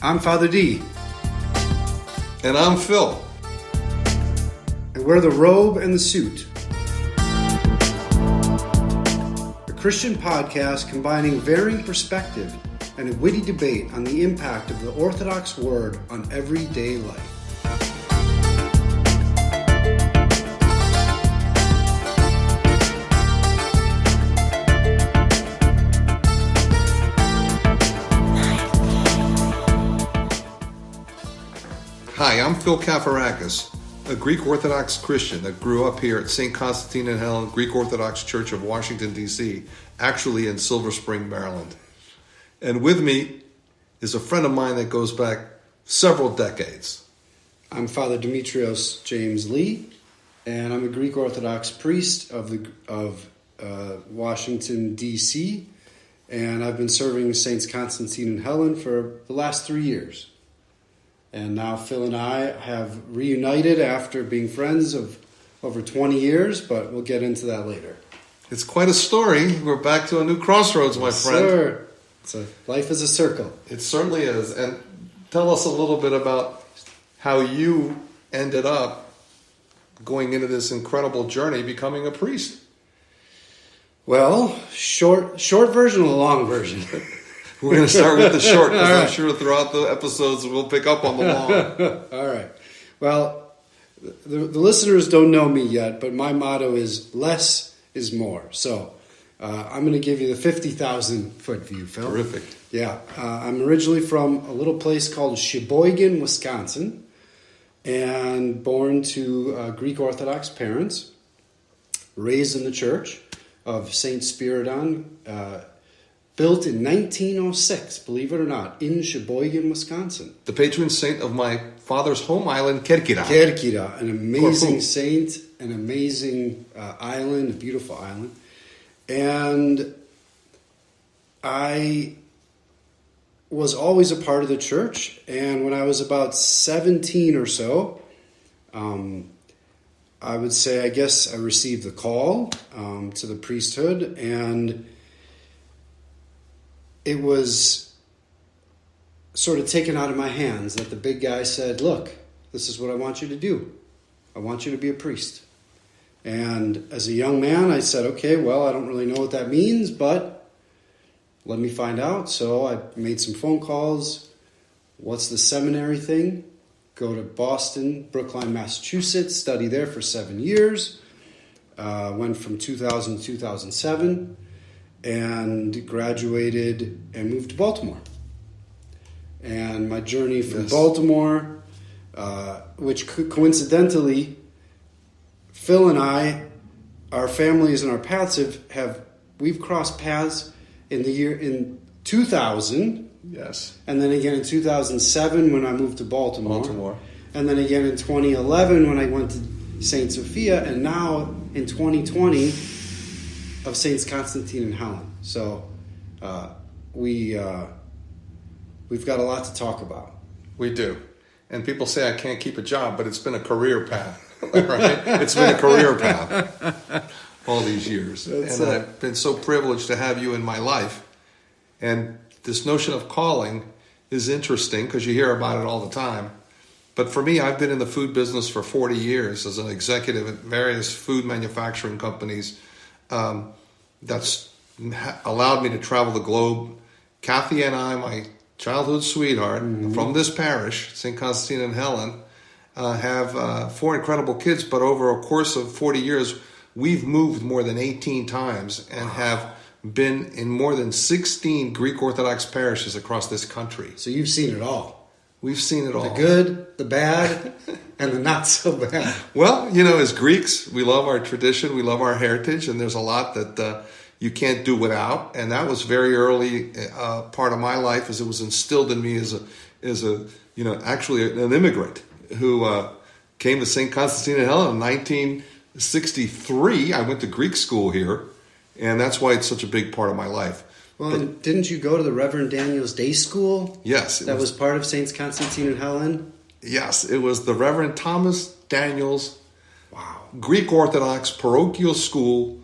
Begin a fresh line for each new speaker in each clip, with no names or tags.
I'm Father D.
And I'm Phil.
And we're the robe and the suit. A Christian podcast combining varying perspective and a witty debate on the impact of the Orthodox WORD on everyday life.
Hi, I'm Phil Kafarakis, a Greek Orthodox Christian that grew up here at St. Constantine and Helen Greek Orthodox Church of Washington, D.C., actually in Silver Spring, Maryland. And with me is a friend of mine that goes back several decades.
I'm Father Demetrios James Lee, and I'm a Greek Orthodox priest of Washington, D.C., and I've been serving Saints Constantine and Helen for the last 3 years. And now Phil and I have reunited after being friends of over 20 years, but we'll get into that later.
It's quite a story. We're back to a new crossroads, my friend.
Sir. Life is a circle.
It certainly is. And tell us a little bit about how you ended up going into this incredible journey, becoming a priest.
Well, short version or long version?
We're going to start with the short, because I'm sure throughout the episodes we'll pick up on the long.
All right. Well, the listeners don't know me yet, but my motto is less is more. So I'm going to give you the 50,000-foot view, Phil.
Terrific.
Yeah. I'm originally from a little place called Sheboygan, Wisconsin, and born to Greek Orthodox parents, raised in the church of St. Spiridon, built in 1906, believe it or not, in Sheboygan, Wisconsin.
The patron saint of my father's home island, Kerkira.
Kerkira, an amazing saint, an amazing island, a beautiful island. And I was always a part of the church. And when I was about 17 or so, I would say, I guess I received the call to the priesthood, and it was sort of taken out of my hands that the big guy said, look, this is what I want you to do. I want you to be a priest. And as a young man, I said, okay, well, I don't really know what that means, but let me find out. So I made some phone calls. What's the seminary thing? Go to Boston, Brookline, Massachusetts, study there for 7 years. Went from 2000 to 2007. And graduated and moved to Baltimore. And my journey from Baltimore, which coincidentally, Phil and I, our families and our paths we've crossed paths in 2000.
Yes.
And then again in 2007 when I moved to Baltimore. And then again in 2011 when I went to St. Sophia, and now in 2020 of Saints Constantine and Helen. So we've got a lot to talk about.
We do. And people say I can't keep a job, but it's been a career path. Right? It's been a career path all these years. I've been so privileged to have you in my life. And this notion of calling is interesting because you hear about it all the time. But for me, I've been in the food business for 40 years as an executive at various food manufacturing companies. That's allowed me to travel the globe. Kathy and I, my childhood sweetheart, from this parish, St. Constantine and Helen, have 4 incredible kids, but over a course of 40 years, we've moved more than 18 times and have been in more than 16 Greek Orthodox parishes across this country.
So you've seen it all.
We've seen it all.
The good, the bad, and the not so bad.
Well, as Greeks, we love our tradition, we love our heritage, and there's a lot that you can't do without. And that was very early part of my life, as it was instilled in me as actually an immigrant who came to St. Constantine and Helen in 1963. I went to Greek school here, and that's why it's such a big part of my life.
Well, and didn't you go to the Reverend Daniel's Day School?
Yes.
That was part of Saints Constantine and Helen?
Yes, it was the Reverend Thomas Daniel's Greek Orthodox parochial school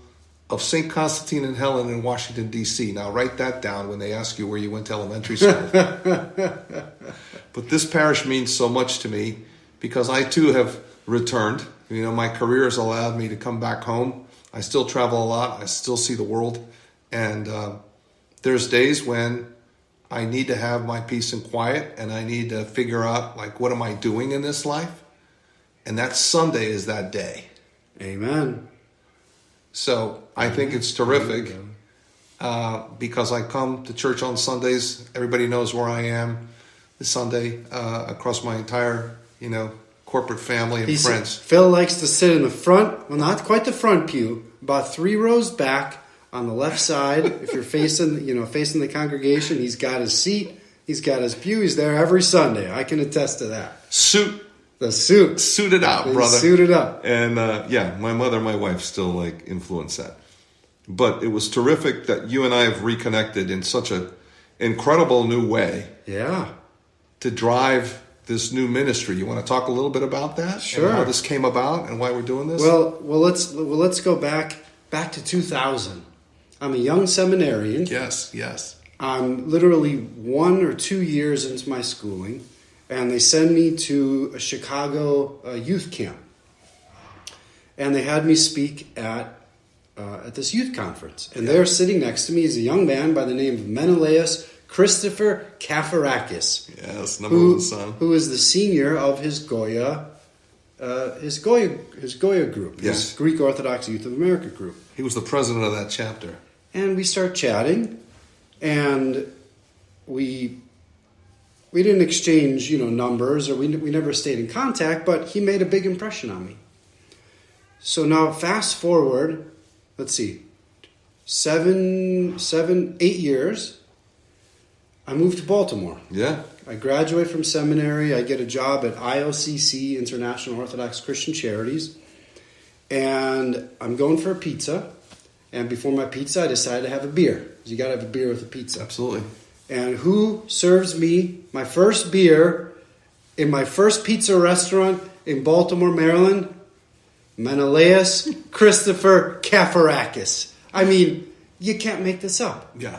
of St. Constantine and Helen in Washington, D.C. Now, write that down when they ask you where you went to elementary school. But this parish means so much to me because I, too, have returned. You know, my career has allowed me to come back home. I still travel a lot. I still see the world. And there's days when I need to have my peace and quiet, and I need to figure out, like, what am I doing in this life? And that Sunday is that day.
Amen.
So I think it's terrific because I come to church on Sundays. Everybody knows where I am this Sunday across my entire, corporate family and friends.
Phil likes to sit in the front, well, not quite the front pew, about 3 rows back on the left side. If you're facing the congregation, he's got his seat, he's got his pew, he's there every Sunday. I can attest to that. The suit.
Suited out, brother.
Suited up.
And my mother and my wife still influence that. But it was terrific that you and I have reconnected in such an incredible new way.
Yeah.
To drive this new ministry. You want to talk a little bit about that?
Sure.
And how this came about and why we're doing this?
Well, let's go back to 2000. I'm a young seminarian.
Yes.
I'm literally 1 or 2 years into my schooling, and they send me to a Chicago youth camp. And they had me speak at this youth conference. And there sitting next to me is a young man by the name of Menelaus Christopher Kafarakis.
Yes, number one son.
Who is the senior of his Goya group, his Greek Orthodox Youth of America group.
He was the president of that chapter.
And we start chatting, and we didn't exchange, numbers, or we never stayed in contact, but he made a big impression on me. So now fast forward, let's see, 8 years, I moved to Baltimore.
Yeah.
I graduate from seminary. I get a job at IOCC, International Orthodox Christian Charities. And I'm going for a pizza. And before my pizza, I decided to have a beer. Because you got to have a beer with a pizza.
Absolutely.
And who serves me my first beer in my first pizza restaurant in Baltimore, Maryland? Menelaus Christopher Kafarakis. I mean, you can't make this up.
Yeah.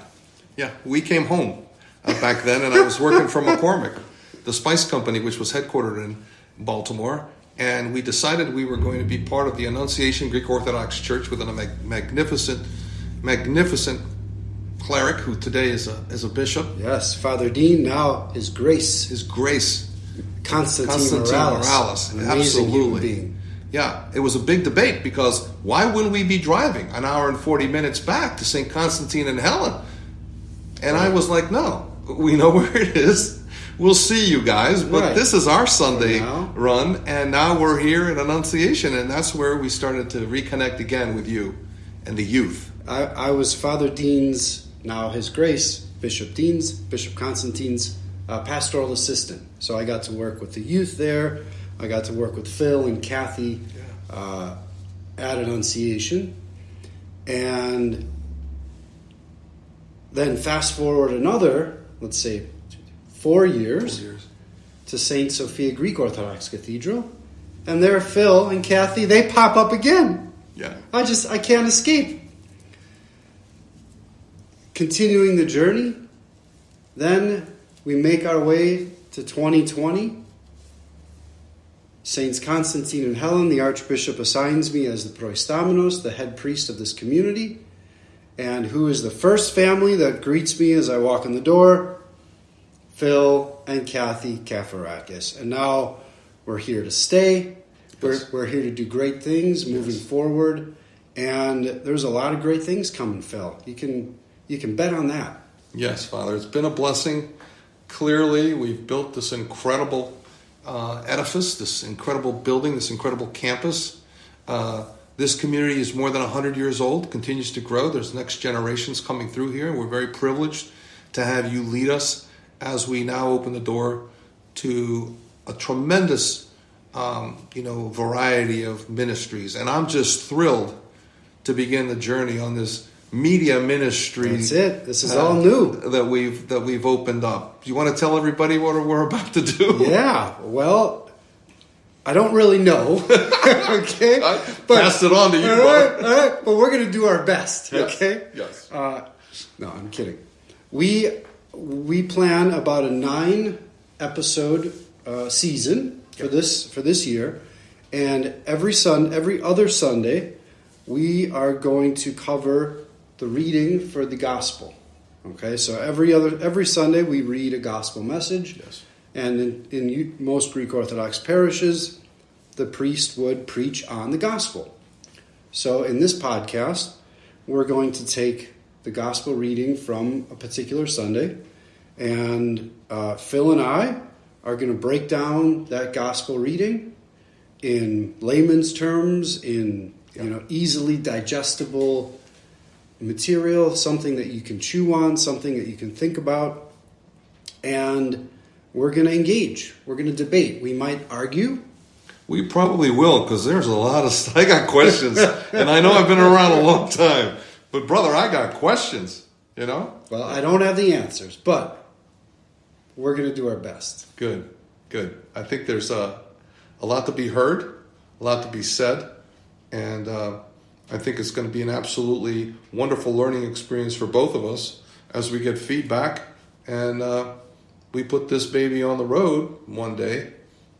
We came home back then, and I was working for McCormick, the spice company, which was headquartered in Baltimore. And we decided we were going to be part of the Annunciation Greek Orthodox Church with a magnificent cleric who today is a bishop.
Yes, Father Dean, now His Grace. Constantine Morales.
Absolutely. Yeah, it was a big debate because why wouldn't we be driving an hour and 40 minutes back to St. Constantine and Helen? And I was like, no, we know where it is. We'll see you guys, but this is our Sunday run, and now we're here at Annunciation, and that's where we started to reconnect again with you and the youth.
I was Father Dean's, now His Grace, Bishop Constantine's pastoral assistant. So I got to work with the youth there. I got to work with Phil and Kathy at Annunciation. And then fast forward another, let's say, 4 years to St. Sophia Greek Orthodox Cathedral. And there Phil and Kathy, they pop up again.
Yeah.
I can't escape. Continuing the journey, then we make our way to 2020. Saints Constantine and Helen, the Archbishop assigns me as the proistamenos, the head priest of this community. And who is the first family that greets me as I walk in the door? Phil and Kathy Kafarakis. And now we're here to stay. We're here to do great things moving forward. And there's a lot of great things coming, Phil. You can bet on that.
Yes, Father. It's been a blessing. Clearly, we've built this incredible edifice, this incredible building, this incredible campus. This community is more than 100 years old, continues to grow. There's next generations coming through here. We're very privileged to have you lead us as we now open the door to a tremendous, variety of ministries. And I'm just thrilled to begin the journey on this media ministry.
That's it. This is all new
that we've opened up. Do you want to tell everybody what we're about to do?
Yeah. Well, I don't really know. Okay?
I passed it on to you,
all right, but we're going to do our best.
Yes,
Okay?
yes.
No, I'm kidding. We plan about a 9-episode season for this year, and every other Sunday we are going to cover the reading for the gospel. Okay, so every Sunday we read a gospel message.
Yes.
And in most Greek Orthodox parishes, the priest would preach on the gospel. So in this podcast, we're going to take the gospel reading from a particular Sunday, and Phil and I are going to break down that gospel reading in layman's terms, in easily digestible material, something that you can chew on, something that you can think about, and we're going to engage. We're going to debate. We might argue.
We probably will, because there's a lot of... I got questions, and I know I've been around a long time, but brother, I got questions, Well,
I don't have the answers, but we're going to do our best.
Good. I think there's a lot to be heard, a lot to be said, and I think it's going to be an absolutely wonderful learning experience for both of us as we get feedback, and we put this baby on the road one day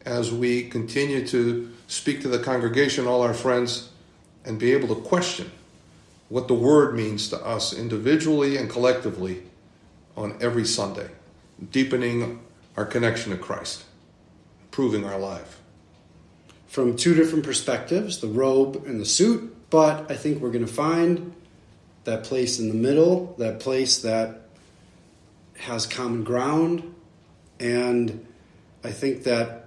as we continue to speak to the congregation, all our friends, and be able to question what the Word means to us individually and collectively on every Sunday, deepening our connection to Christ, improving our life.
From two different perspectives, the robe and the suit, but I think we're going to find that place in the middle, that place that has common ground, and I think that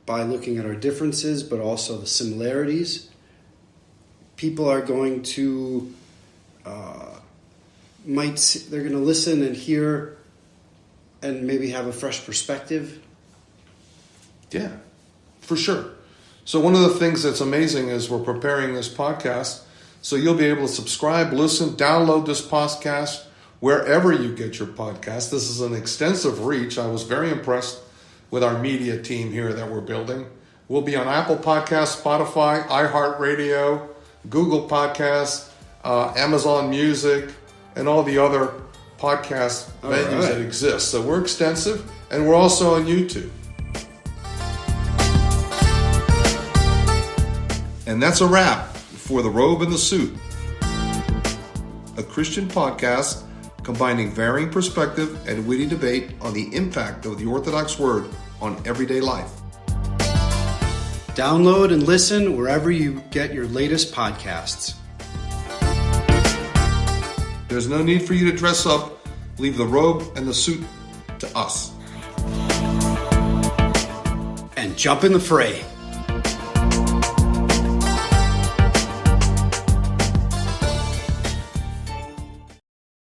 by looking at our differences, but also the similarities, people are going to they're going to listen and hear and maybe have a fresh perspective.
Yeah, for sure. So one of the things that's amazing is we're preparing this podcast, so you'll be able to subscribe, listen, download this podcast wherever you get your podcast. This is an extensive reach. I was very impressed with our media team here that we're building. We'll be on Apple Podcasts, Spotify, iHeartRadio, Google Podcasts, Amazon Music, and all the other podcast venues that exist. So we're extensive, and we're also on YouTube. And that's a wrap for The Robe and the Suit, a Christian podcast combining varying perspective and witty debate on the impact of the Orthodox Word on everyday life.
Download and listen wherever you get your latest podcasts.
There's no need for you to dress up. Leave the robe and the suit to us.
And jump in the fray.